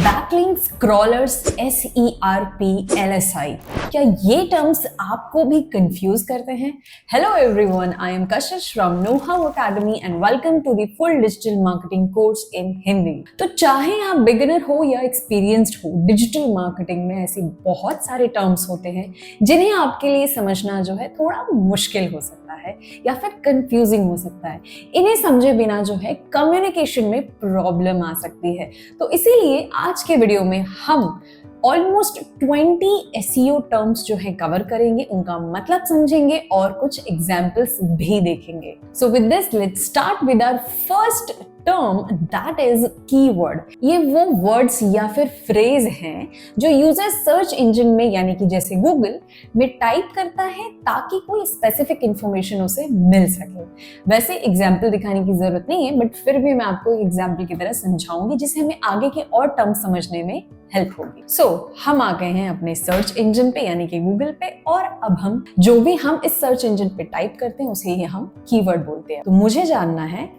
Backlinks, crawlers, SERP, LSI, क्या ये terms आपको भी कंफ्यूज करते हैं? Hello everyone, I am Kashish from know how academy and welcome to the full digital marketing course in Hindi. तो चाहे आप बिगिनर हो या एक्सपीरियंस्ड हो, डिजिटल मार्केटिंग में ऐसे बहुत सारे टर्म्स होते हैं जिन्हें आपके लिए समझना जो है थोड़ा मुश्किल हो सकता है या फिर कंफ्यूजिंग हो सकता है। इन्हें समझे बिना जो है कम्युनिकेशन में प्रॉब्लम आ सकती है। तो इसीलिए आज के वीडियो में हम ऑलमोस्ट 20 SEO टर्म्स जो है कवर करेंगे, उनका मतलब समझेंगे और कुछ एग्जाम्पल्स भी देखेंगे। So with this let's start with our first term, that is keyword. ये वो वर्ड्स या फिर फ्रेज हैं जो यूजर सर्च इंजन में यानी कि जैसे गूगल में टाइप करता है ताकि कोई स्पेसिफिक इंफॉर्मेशन उसे मिल सके। वैसे एग्जाम्पल दिखाने की जरूरत नहीं है, बट फिर भी मैं आपको एग्जाम्पल की तरह समझाऊंगी जिससे हमें आगे के और टर्म समझने में हेल्प होगी। सो हम आ गए हैं अपने सर्च इंजन पे यानी कि गूगल पे, और अब हम जो भी हम इस सर्च इंजन पे टाइप करते हैं उसे ही हम कीवर्ड बोलते हैं। तो मुझे जानना है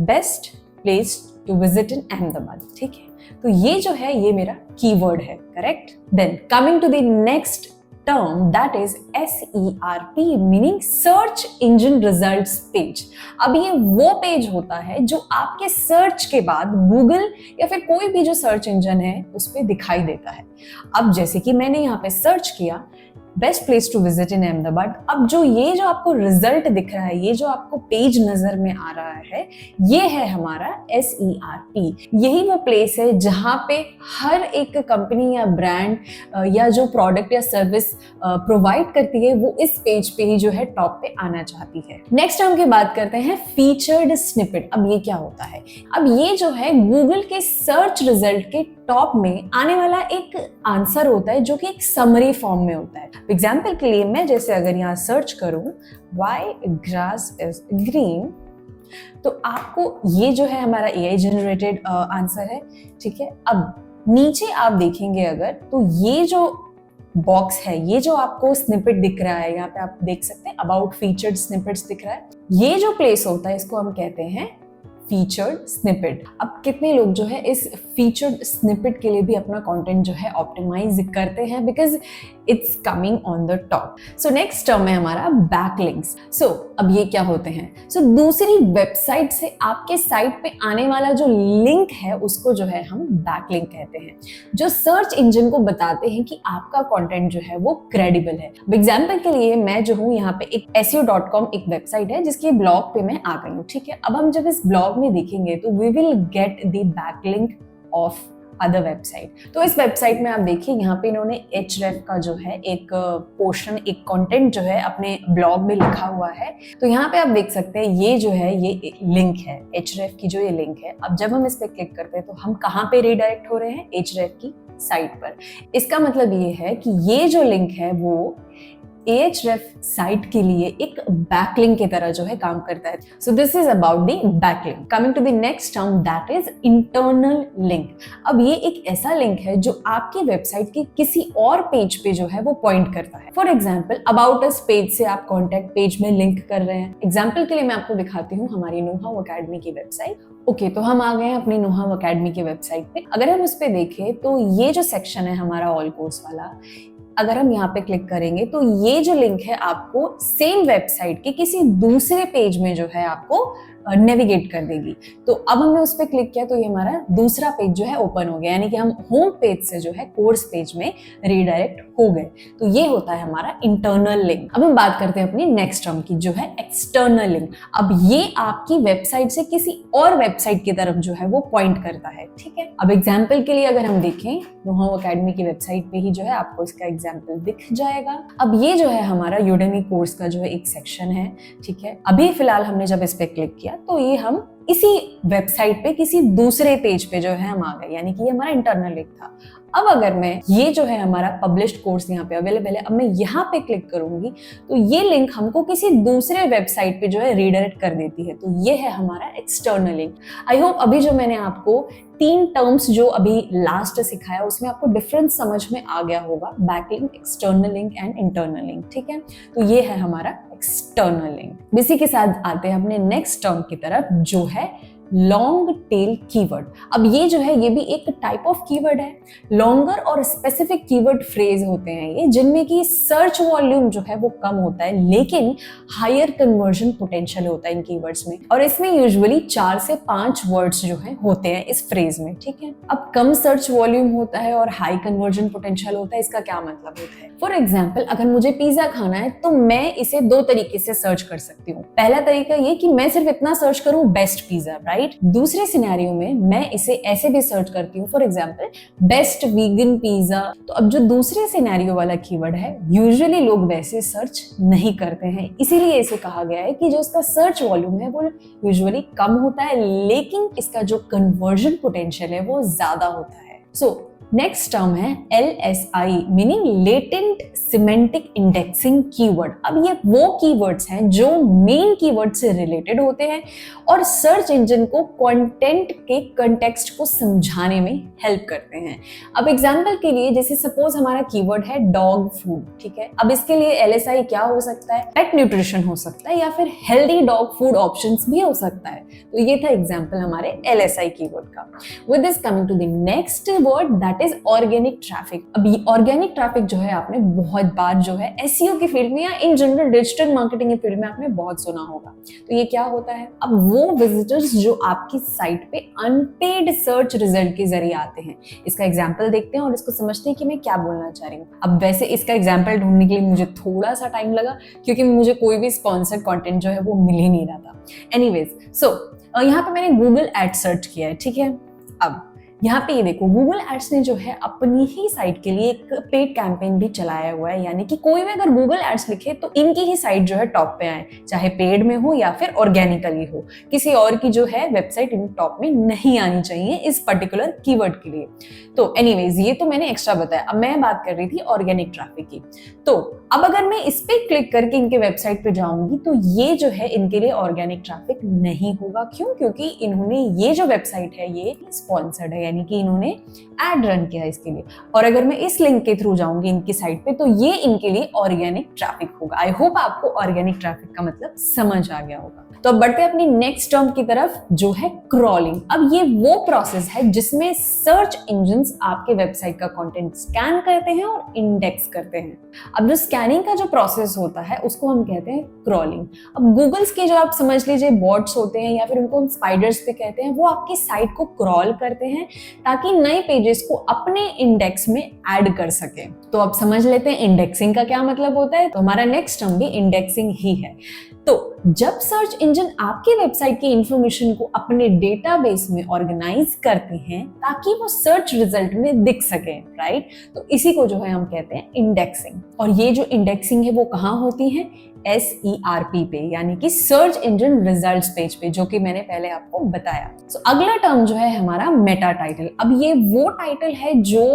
best place to visit in Ahmedabad, ठीक है? तो ये जो है ये मेरा कीवर्ड है, correct? Then coming to the next term, that is SERP, meaning search engine results page। अब ये वो पेज होता है जो आपके सर्च के बाद गूगल या फिर कोई भी जो सर्च इंजन है उस पे दिखाई देता है। अब जैसे कि मैंने यहाँ पे सर्च किया best place to visit in Ahmedabad, अब ये जो आपको रिजल्ट दिख रहा है, ये जो आपको पेज नजर में आ रहा है, ये है हमारा SERP। यही वो प्लेस है जहां पे हर एक कंपनी या ब्रांड या जो प्रोडक्ट या सर्विस प्रोवाइड करती है वो इस पेज पे ही जो है टॉप पे आना चाहती है। नेक्स्ट हम की बात करते हैं फीचर्ड स्निपेट। अब ये क्या होता है? अब ये जो है गूगल के सर्च रिजल्ट के टॉप में आने वाला एक आंसर होता है जो कि एक समरी फॉर्म में होता है। एग्जाम्पल के लिए मैं जैसे अगर यहाँ सर्च करूं व्हाई ग्रास इज ग्रीन, तो आपको ये जो है हमारा AI जनरेटेड आंसर है, ठीक है? अब नीचे आप देखेंगे अगर तो ये जो बॉक्स है, ये जो आपको स्निपेट दिख रहा है, यहाँ पे आप देख सकते हैं अबाउट फीचर्ड स्निपेट्स दिख रहा है। ये जो प्लेस होता है इसको हम कहते हैं फीचर्ड स्निपेट। अब कितने लोग जो है इस फीचर्ड स्निपेट के लिए भी अपना कंटेंट जो है ऑप्टिमाइज करते हैं because it's coming on the top. So next term है हमारा बैकलिंक्स। सो अब ये क्या होते हैं? सो दूसरी वेबसाइट से आपके साइट पे आने वाला जो लिंक है उसको जो है हम बैकलिंक कहते हैं, जो सर्च इंजन को बताते हैं कि आपका कंटेंट जो है वो क्रेडिबल है। एग्जाम्पल के लिए मैं जो हूँ यहाँ पे एक SEO.com एक वेबसाइट है जिसके ब्लॉग पे मैं आ गई हूँ, ठीक है? अब हम जब इस ब्लॉग में देखेंगे तो we will get the backlink of other website. तो इस वेबसाइट में आप देखिए यहाँ पे इन्होंने href का जो है एक पोर्शन, एक कंटेंट जो है अपने ब्लॉग में लिखा हुआ है। तो यहाँ पे आप देख सकते हैं ये जो है ये लिंक है, href की जो ये लिंक है। अब जब हम इस पे क्लिक करते हैं तो हम कहाँ पे रिडायरेक्ट हो रहे हैं? href की साइट पर। इसका मतलब ये है कि ये जो लिंक है वो Ahref साइट के लिए एक बैकलिंक की तरह जो है काम करता है। So this is about the backlink. Coming to the next term, that is internal link. अब ये एक ऐसा लिंक है जो आपकी वेबसाइट के किसी और पेज पे जो है वो पॉइंट करता है। For example about us page से आप कॉन्टेक्ट पेज में लिंक कर रहे हैं। एग्जाम्पल के लिए मैं आपको दिखाती हूँ हमारी नो हाउ अकेडमी की वेबसाइट। ओके, तो हम आ गए हैं अपनी नो हाउ अकेडमी की वेबसाइट पे। अगर हम उस पे देखें तो ये जो सेक्शन है हमारा ऑल कोर्स वाला, अगर हम यहाँ पे क्लिक करेंगे तो ये जो लिंक है आपको सेम वेबसाइट के किसी दूसरे पेज में जो है आपको नेविगेट कर देगी। तो अब हमने उस पर क्लिक किया तो ये हमारा दूसरा पेज जो है ओपन हो गया, यानी कि हम होम पेज से जो है कोर्स पेज में रीडायरेक्ट हो गए। तो ये होता है हमारा इंटरनल लिंक। अब हम बात करते हैं अपनी नेक्स्ट टर्म की जो है एक्सटर्नल लिंक। अब ये आपकी वेबसाइट से किसी और वेबसाइट की तरफ जो है वो पॉइंट करता है, ठीक है? अब एग्जाम्पल के लिए अगर हम देखें नो हाउ अकेडमी की वेबसाइट पे ही जो है आपको इसका एग्जाम्पल दिख जाएगा। अब ये जो है हमारा यूडेमी कोर्स का जो है एक सेक्शन है, ठीक है? अभी फिलहाल हमने जब इस पे क्लिक किया तो ये हम इसी वेबसाइट पे किसी दूसरे पेज पे जो है हम आ गए, यानी कि ये हमारा इंटरनल लिंक था। अब अगर मैं ये जो है हमारा पब्लिश्ड कोर्स यहाँ पे अवेलेबल है, अब मैं यहाँ पे क्लिक करूंगी तो ये लिंक हमको किसी दूसरे वेबसाइट पे जो है रीडायरेक्ट कर देती है। तो ये है हमारा एक्सटर्नल लिंक। आई होप अभी जो मैंने आपको 3 टर्म्स जो अभी लास्ट सिखाया उसमें आपको डिफरेंस समझ में आ गया होगा, backlink, external link and internal link, ठीक है? तो ये है हमारा एक्सटर्नल लिंक। इसी के साथ आते हैं अपने नेक्स्ट टर्म की तरफ जो है लॉन्ग टेल कीवर्ड। अब ये जो है ये भी एक टाइप ऑफ कीवर्ड है। लॉन्गर और स्पेसिफिक कीवर्ड फ्रेज होते हैं ये, जिनमें की सर्च वॉल्यूम जो है वो कम होता है लेकिन हायर कन्वर्जन पोटेंशियल होता है इन कीवर्ड्स में। और इसमें यूजुअली 4 से 5 वर्ड्स जो है होते हैं इस फ्रेज में, ठीक है। अब कम सर्च वॉल्यूम होता है और हाई कन्वर्जन पोटेंशियल होता है, इसका क्या मतलब होता है? फॉर एग्जाम्पल, अगर मुझे पिज्जा खाना है तो मैं इसे 2 तरीके से सर्च कर सकती हूँ। पहला तरीका ये कि मैं सिर्फ इतना सर्च करूँ बेस्ट पिज्जा, राइट। दूसरे सिनेरियो में मैं इसे ऐसे भी सर्च करती हूँ, for example best vegan pizza. तो अब जो दूसरे सिनेरियो वाला कीवर्ड है यूजुअली लोग वैसे सर्च नहीं करते हैं, इसीलिए इसे कहा गया है कि जो इसका सर्च वॉल्यूम है वो यूजुअली कम होता है लेकिन इसका जो कन्वर्जन पोटेंशियल है वो ज्यादा होता है। सो नेक्स्ट टर्म है LSI meaning latent semantic indexing keyword. अब ये वो कीवर्ड्स हैं जो मेन कीवर्ड से रिलेटेड होते हैं और सर्च इंजन को कंटेंट के कंटेक्स्ट को समझाने में हेल्प करते हैं। अब एग्जांपल के लिए जैसे सपोज हमारा कीवर्ड है डॉग फूड, ठीक है। अब इसके लिए LSI क्या हो सकता है? पेट न्यूट्रिशन हो सकता है या फिर हेल्दी डॉग फूड ऑप्शंस भी हो सकता है। तो ये था एग्जांपल हमारे LSI कीवर्ड का। With this coming to the next word that is organic traffic. अब ये ऑर्गेनिक ट्रैफिक जो है आपने बहुत बार जो है SEO की फील्ड में या इन जनरल डिजिटल मार्केटिंग की फील्ड में आपने बहुत सुना होगा। तो ये क्या होता है? अब वो विजिटर्स जो आपकी साइट पे अनपेड सर्च रिजल्ट के जरिए आते हैं। इसका एग्जांपल देखते हैं और इसको समझते हैं कि मैं क्या बोलना चाह रही हूँ। अब वैसे इसका एग्जांपल ढूंढने के लिए मुझे थोड़ा सा टाइम लगा क्योंकि मुझे कोई भी स्पॉन्सर्ड कंटेंट जो है वो मिल ही नहीं रहा था। एनीवेज, सो यहाँ पे मैंने गूगल एड सर्च किया है, ठीक है। अब यहाँ पे ये देखो, गूगल एड्स ने जो है अपनी ही साइट के लिए एक पेड कैंपेन भी चलाया हुआ है, यानी कि कोई भी अगर गूगल एड्स लिखे तो इनकी ही साइट जो है टॉप पे आए, चाहे पेड में हो या फिर ऑर्गेनिकली हो। किसी और की जो है वेबसाइट इन टॉप में नहीं आनी चाहिए इस पर्टिकुलर कीवर्ड के लिए। तो एनीवेज, ये तो मैंने एक्स्ट्रा बताया। अब मैं बात कर रही थी ऑर्गेनिक ट्रैफिक की। तो अब अगर मैं इस पे क्लिक करके इनके वेबसाइट पे जाऊंगी तो ये जो है इनके लिए ऑर्गेनिक ट्रैफिक नहीं होगा। क्यों? क्योंकि इन्होंने ये जो वेबसाइट है ये स्पॉन्सर्ड है, यानी कि इन्होंने एड रन किया इसके लिए। और अगर मैं इस लिंक के थ्रू जाऊंगी इनकी साइट पे तो ये इनके लिए ऑर्गेनिक ट्रैफिक होगा। आई होप आपको ऑर्गेनिक ट्रैफिक का मतलब समझ आ गया होगा। तो अब बढ़ते हैं अपनी नेक्स्ट टर्म की तरफ जो है क्रॉलिंग। अब ये वो प्रोसेस है जिसमें सर्च इंजन्स आपके वेबसाइट का कंटेंट स्कैन करते हैं और इंडेक्स करते हैं। अब जो स्कैनिंग का जो प्रोसेस होता है उसको हम कहते हैं क्रॉलिंग। अब गूगल्स के जो आप समझ लीजिए बॉट्स होते हैं या फिर उनको हम स्पाइडर्स पे कहते हैं, वो आपकी साइट को क्रॉल करते हैं ताकि नए पेजेस को अपने इंडेक्स में ऐड कर सके। तो अब समझ लेते हैं इंडेक्सिंग का क्या मतलब होता है। तो हमारा नेक्स्ट टर्म भी इंडेक्सिंग ही है। तो जब सर्च इंजन आपके वेबसाइट की इंफॉर्मेशन को अपने डेटाबेस में ऑर्गेनाइज करते हैं ताकि वो सर्च रिजल्ट में दिख सके, राइट, तो इसी को जो है हम कहते हैं इंडेक्सिंग। और ये जो इंडेक्सिंग है वो कहाँ होती है? SERP पे, यानी कि सर्च इंजन रिजल्ट्स पेज पे, जो कि मैंने पहले आपको बताया। सो अगला टर्म जो है हमारा मेटा टाइटल। अब ये वो टाइटल है जो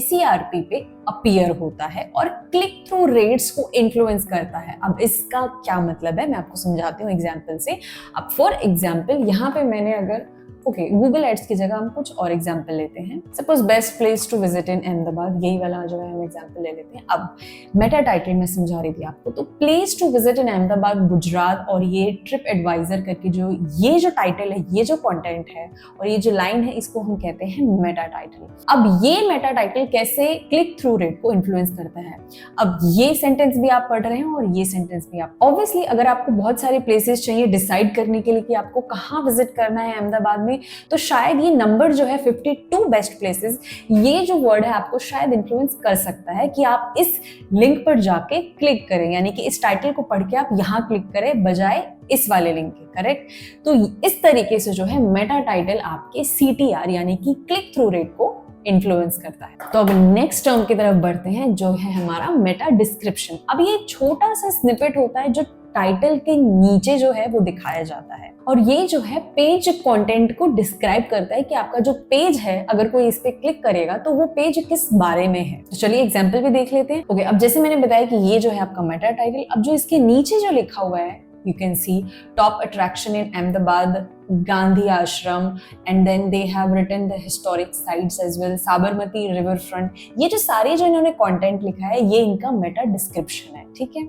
SERP पे अपीयर होता है और क्लिक थ्रू रेट्स को इन्फ्लुएंस करता है। अब इसका क्या मतलब है मैं आपको समझाती हूँ एग्जाम्पल से। अब फॉर एग्जाम्पल यहाँ पे मैंने अगर गूगल एड्स की जगह हम कुछ और एग्जाम्पल लेते हैं। Suppose best place to visit in Ahmedabad, यही वाला जो है हम एग्जाम्पल ले लेते हैं। अब मेटा टाइटल में समझा रही थी आपको, तो place to visit in Ahmedabad Gujarat और ये ट्रिप एडवाइजर करके जो ये जो टाइटल है, ये जो कंटेंट है और ये जो लाइन है, इसको हम कहते हैं मेटा टाइटल। अब ये मेटा टाइटल कैसे क्लिक थ्रू रेट को इन्फ्लुएंस करता है? अब ये सेंटेंस भी आप पढ़ रहे हैं और ये सेंटेंस भी आप, ऑब्वियसली अगर आपको बहुत सारे प्लेसेस चाहिए डिसाइड करने के लिए कि आपको कहाँ विजिट करना है अहमदाबाद में, तो शायद ये नंबर जो है 52 बेस्ट प्लेसेस, ये जो वर्ड है आपको शायद इन्फ्लुएंस कर सकता है कि आप इस लिंक पर जाके क्लिक करें, यानी कि इस टाइटल को पढ़ के आप यहाँ क्लिक करें बजाय इस वाले लिंक के, करेक्ट। तो इस तरीके से जो है मेटा टाइटल आपके CTR यानी कि क्लिक थ्रू रेट को इन्फ्लुएंस करता है। तो अब नेक्स्ट टर्म की तरफ बढ़ते हैं जो है हमारा मेटा डिस्क्रिप्शन। अब ये छोटा सा स्निपेट होता है जो टाइटल के नीचे जो है वो दिखाया जाता है और ये जो है पेज कंटेंट को डिस्क्राइब करता है कि आपका जो पेज है अगर कोई इस पे क्लिक करेगा तो वो पेज किस बारे में है। तो चलिए एग्जांपल भी देख लेते हैं। ओके, अब जैसे मैंने बताया कि ये जो है आपका मेटा टाइटल, अब जो इसके नीचे जो लिखा हुआ है You can see top attraction in Ahmedabad, Gandhi Ashram, and then they have written the historic sites as well, Sabarmati riverfront. ये जो सारे जो इन्होंने कंटेंट लिखा है ये इनका मेटा डिस्क्रिप्शन है, ठीक है।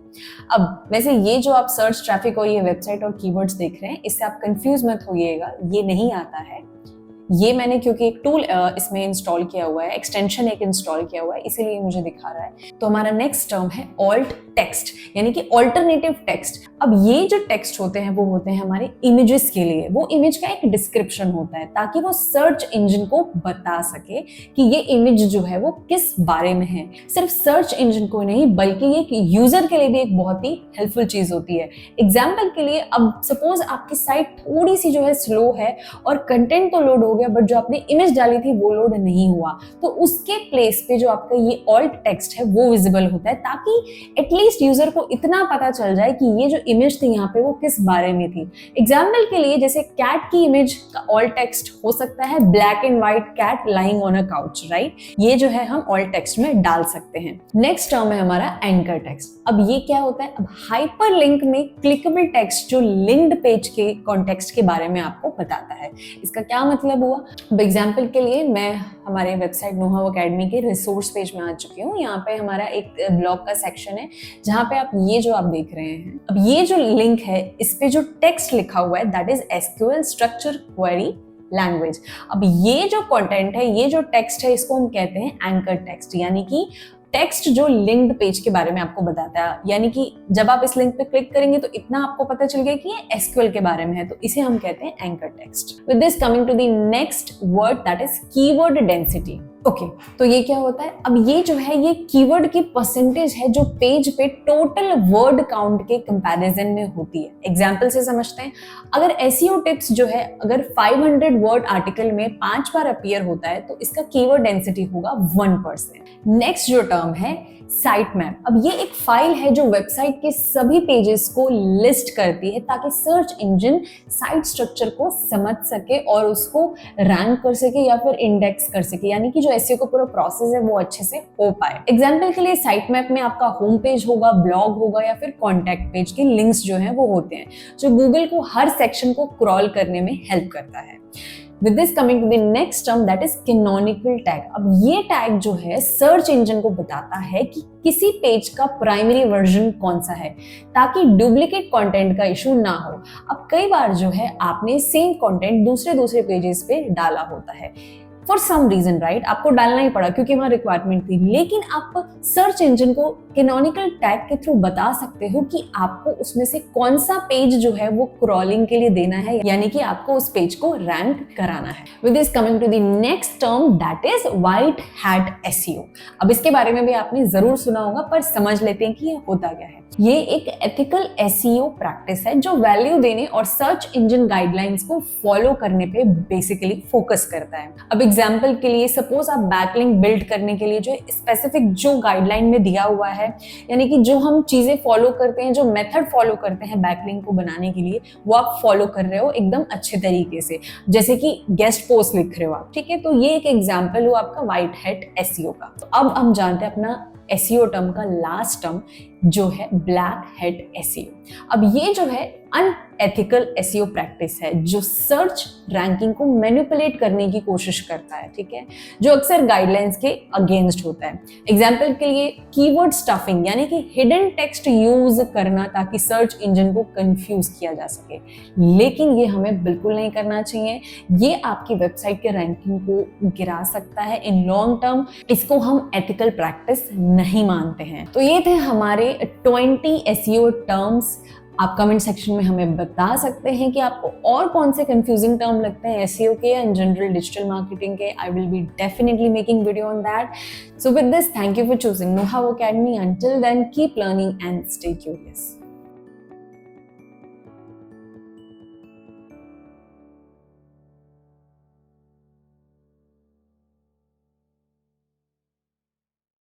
अब वैसे ये जो आप सर्च ट्रैफिक और ये वेबसाइट और कीवर्ड्स देख रहे हैं इससे आप कंफ्यूज मत होइएगा, ये नहीं आता है। ये मैंने क्योंकि एक टूल इसमें इंस्टॉल किया हुआ है, एक्सटेंशन एक इंस्टॉल किया हुआ है, इसीलिए मुझे दिखा रहा है। तो हमारा नेक्स्ट टर्म है ऑल्ट टेक्स्ट, यानी कि ऑल्टरनेटिव टेक्स्ट। अब ये जो टेक्स्ट होते हैं वो होते हैं हमारे इमेजेस के लिए, वो इमेज का एक डिस्क्रिप्शन होता है ताकि वो सर्च इंजन को बता सके कि ये इमेज जो है वो किस बारे में है। सिर्फ सर्च इंजन को नहीं बल्कि ये यूजर के लिए भी एक बहुत ही हेल्पफुल चीज होती है। एग्जाम्पल के लिए, अब सपोज आपकी साइट थोड़ी सी जो है स्लो है और कंटेंट तो लोड हो गया बट जो आपने इमेज डाली थी वो लोड नहीं हुआ, तो उसके प्लेस पे जो आपका ये ऑल्ट टेक्स्ट है वो विजिबल होता है ताकि एटलीस्ट यूजर को इतना पता चल जाए कि ये जो इमेज थी यहाँ पे वो किस बारे में थी। एग्जाम्पल के लिए जैसे कैट की इमेज का ऑल्ट टेक्स्ट हो सकता है black and white cat lying on a couch, right. ये जो है हम ऑल्ट टेक्स्ट में डाल सकते हैं। नेक्स्ट टर्म है हमारा एंकर टेक्स्ट। अब ये क्या होता है, अब हाइपर लिंक में क्लिकेबल टेक्स्ट जो लिंक्ड पेज के कॉन्टेक्स्ट के बारे में आपको बताता है। इसका क्या मतलब हुआ, एग्जाम्पल के लिए मैं हमारे वेबसाइट नोहा अकेडमी के रिसोर्स पेज में आ चुकी हूँ। यहाँ पे हमारा एक ब्लॉग का सेक्शन है जहाँ पे आप ये जो आप देख रहे हैं, अब ये जो लिंक है इस पे जो टेक्स्ट लिखा हुआ है that is SQL structure query language. अब ये जो कंटेंट है, ये जो टेक्स्ट है, इसको हम कहते हैं एंकर टेक्स्ट, यानी कि टेक्स्ट जो लिंक्ड पेज के बारे में आपको बताता है। यानी कि जब आप इस लिंक पे क्लिक करेंगे तो इतना आपको पता चल गया कि ये एसक्यूएल के बारे में है, तो इसे हम कहते हैं anchor text. With this coming to the next word that is keyword density. Okay, तो ये क्या होता है, अब ये जो है ये कीवर्ड की परसेंटेज है जो पेज पे टोटल वर्ड काउंट के कंपैरिजन में होती है। एग्जांपल से समझते हैं, अगर एसईओ टिप्स जो है अगर 500 वर्ड आर्टिकल में 5 बार अपीयर होता है तो इसका कीवर्ड डेंसिटी होगा 1%। नेक्स्ट जो टर्म है साइट मैप। अब ये एक फाइल है जो वेबसाइट के सभी पेजेस को लिस्ट करती है ताकि सर्च इंजन साइट स्ट्रक्चर को समझ सके और उसको रैंक कर सके या फिर इंडेक्स कर सके, यानी कि जो एसईओ का पूरा प्रोसेस है वो अच्छे से हो पाए। एग्जाम्पल के लिए साइट मैप में आपका होम पेज होगा, ब्लॉग होगा या फिर कॉन्टैक्ट पेज के लिंक्स जो हैं वो होते हैं जो गूगल को हर सेक्शन को क्रॉल करने में हेल्प करता है। With this coming to the next term that is canonical tag। अब ये टैग जो है सर्च इंजन को बताता है कि किसी पेज का प्राइमरी वर्जन कौन सा है ताकि डुप्लीकेट कंटेंट का इशू ना हो। अब कई बार जो है आपने सेम कंटेंट दूसरे पेजेस पे डाला होता है फॉर सम रीजन, राइट, आपको डालना ही पड़ा क्योंकि वहां रिक्वायरमेंट थी, लेकिन आप सर्च इंजन को कैनोनिकल टैग के थ्रू बता सकते हो कि आपको उसमें से कौन सा पेज जो है वो क्रॉलिंग के लिए देना है, यानी कि आपको उस पेज को रैंक कराना है। With this coming to the next term that is white hat SEO. अब इसके बारे में भी आपने जरूर सुना होगा पर समझ लेते हैं कि ये होता क्या है। ये एक एथिकल एसईओ प्रैक्टिस है जो वैल्यू देने और सर्च इंजन गाइडलाइंस को फॉलो करने पे बेसिकली फोकस करता है। अब एग्जांपल के लिए सपोज आप बैकलिंक बिल्ड करने के लिए जो स्पेसिफिक जो गाइडलाइन में दिया हुआ है, यानी कि जो हम चीजें फॉलो करते हैं, जो मेथड फॉलो करते हैं बैकलिंक को बनाने के लिए, वो आप फॉलो कर रहे हो एकदम अच्छे तरीके से, जैसे कि गेस्ट पोस्ट लिख रहे हो आप, ठीक है। तो ये एक एग्जांपल हुआ आपका व्हाइट हैट एसईओ का। तो अब हम जानते हैं अपना एसईओ टर्म का लास्ट टर्म जो है ब्लैक हैट एसईओ। अब ये जो है अनएथिकल एसईओ प्रैक्टिस है जो सर्च रैंकिंग को मैनिपुलेट करने की कोशिश करता है, ठीक है, जो अक्सर गाइडलाइंस के अगेंस्ट होता है। एग्जांपल के लिए कीवर्ड स्टफिंग, यानी कि हिडन टेक्स्ट यूज करना ताकि सर्च इंजन को कंफ्यूज किया जा सके, लेकिन ये हमें बिल्कुल नहीं करना चाहिए। ये आपकी वेबसाइट के रैंकिंग को गिरा सकता है इन लॉन्ग टर्म। इसको हम एथिकल प्रैक्टिस नहीं मानते हैं। तो ये थे हमारे 20 एसईओ टर्म्स। आप कमेंट सेक्शन में हमें बता सकते हैं कि आपको और कौन से कंफ्यूजिंग टर्म लगते हैं एसईओ के या इन जनरल डिजिटल मार्केटिंग के। I will be definitely making video on that. So with this, thank you for choosing Noha academy. Until then, keep learning and stay curious.